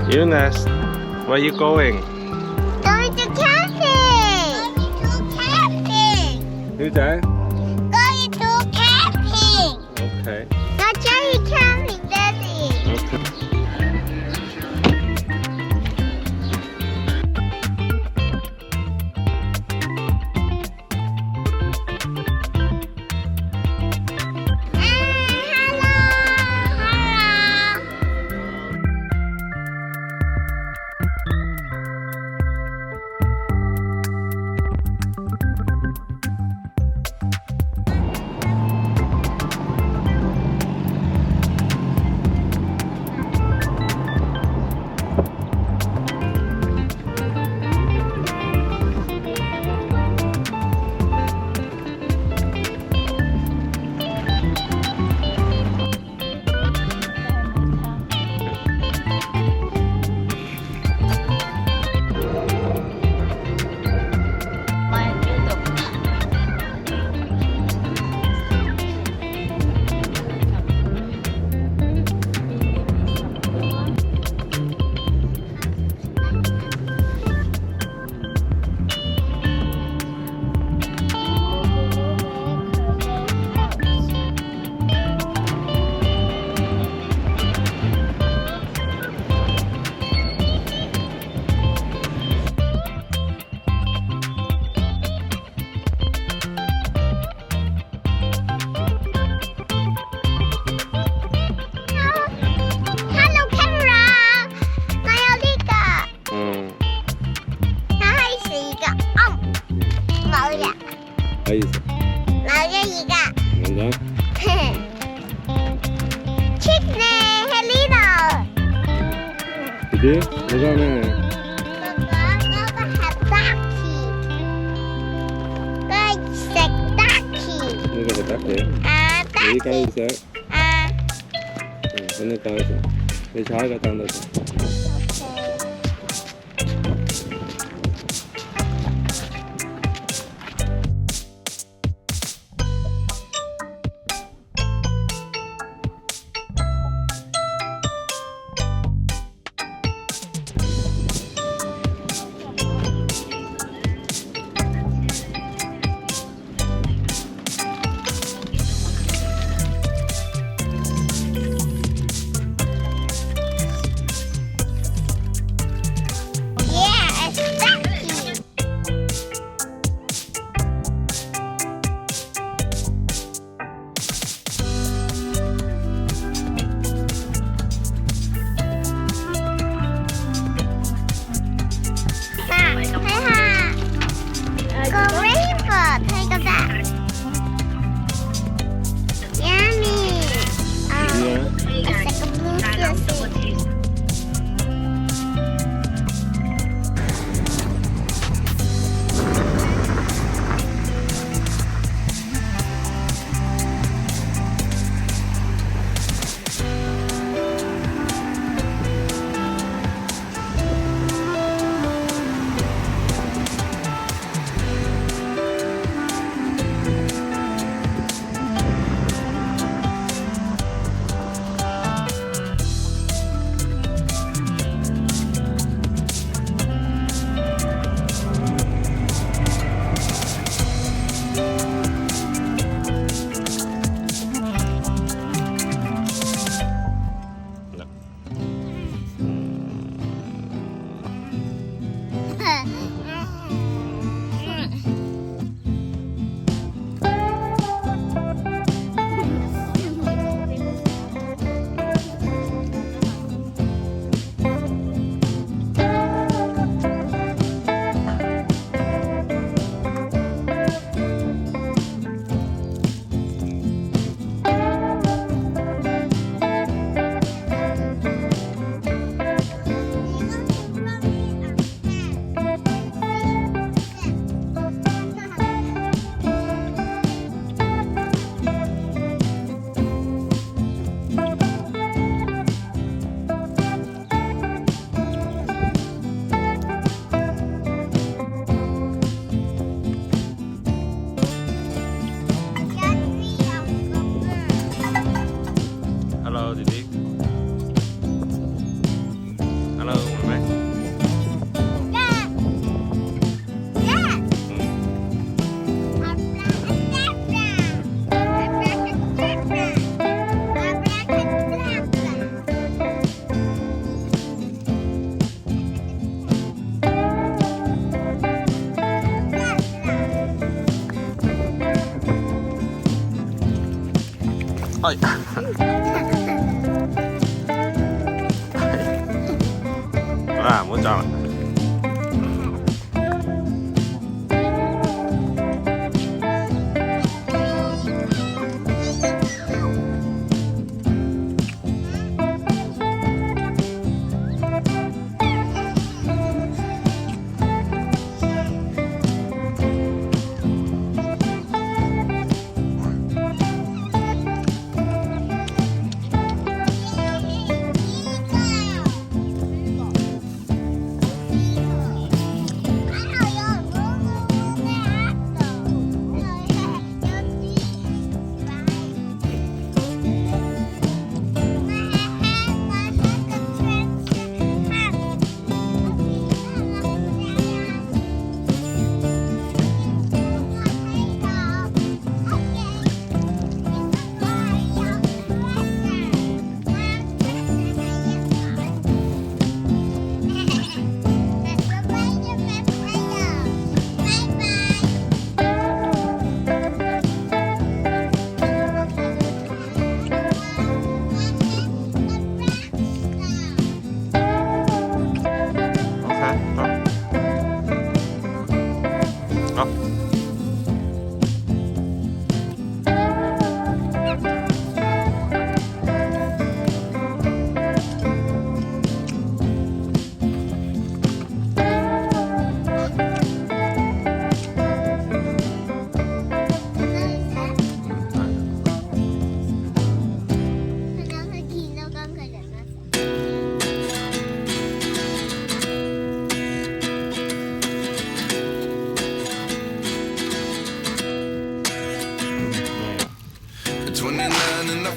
Eunice, where are you going? Going to camping. Going to camping. 女仔 Going to camping. Okay. Not Jerry camping, Daddy. Okay. Apa itu? Lagi juga. Enggak. Chicken, hello. Jadi, bagaimana? Bapak hataki. Guys, setaki. Ini kata tak ya? Jadi kalau bisa, ini tahu sih. Ini cara kata anda sih. 哎，啊，唔好撞啦。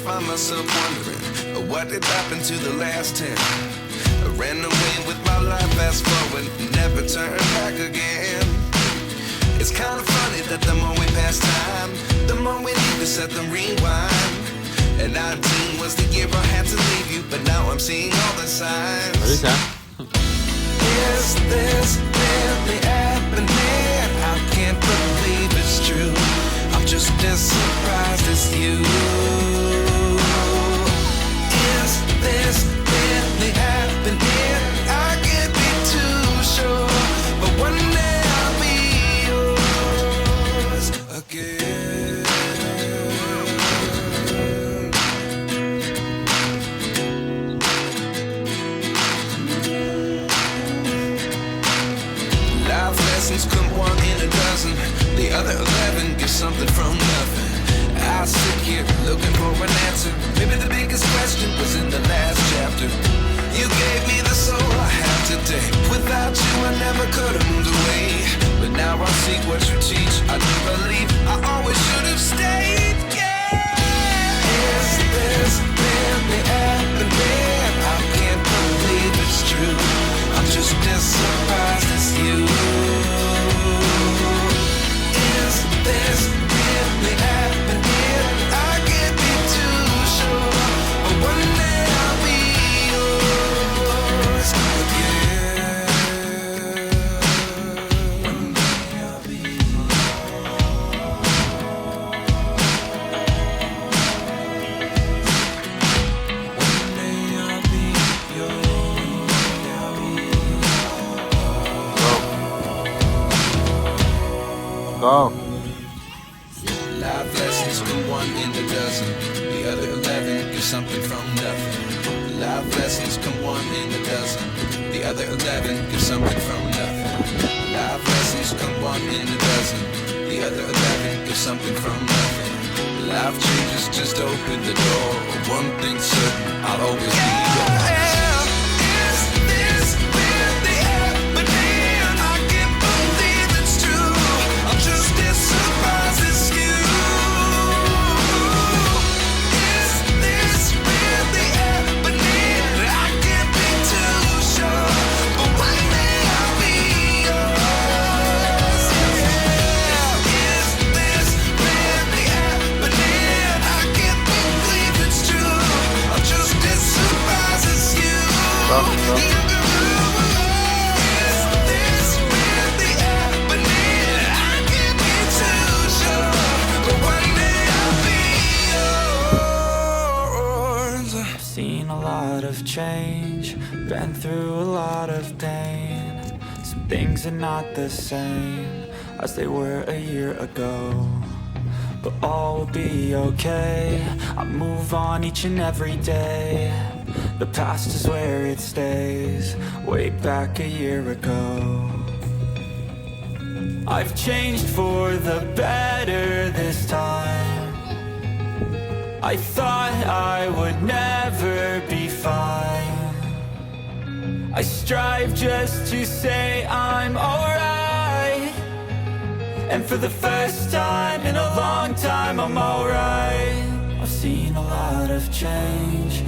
Find myself wondering what did happen to the last 10. I ran away with my life, fast forward, never turn back again. It's kind of funny that the more we pass time, the more we need to set the rewind. And 19 was the year I had to leave you, but now I'm seeing all the signs. Is this really happening? I can't believe it's true. I'm just as surprised as you. Is this really happening? I can't be too sure, but one day I'll be yours again. Life lessons come one in a dozen. The other 11 give something from nothing. I sit here looking for an answer. Maybe the biggest question was in the last chapter. You gave me the soul I have today. Without you I never could have moved away. But now I see what you teach. I do believe I always should have stayed. Yeah. Is this really happening? I can't believe it's true. I'm just as surprised as you. Is this really happening? I can't be too sure, but one day I'll be yours again. One day I'll be One day I'll be yours. Go. Life lessons come one in a dozen. The other 11 give something from nothing. Life lessons come one in a dozen. The other 11 give something from nothing. Life lessons come one in a dozen. The other 11 give something from nothing. Life changes just open the door. One thing's certain, I'll always be yours. Surprises lot of change, been through a lot of pain. Some things are not the same as they were a year ago, but all will be okay. I move on each and every day. The past is where it stays, way back a year ago. I've changed for the better this time. I thought I would never be fine. I strive just to say I'm alright, and for the first time in a long time I'm alright. I've seen a lot of change,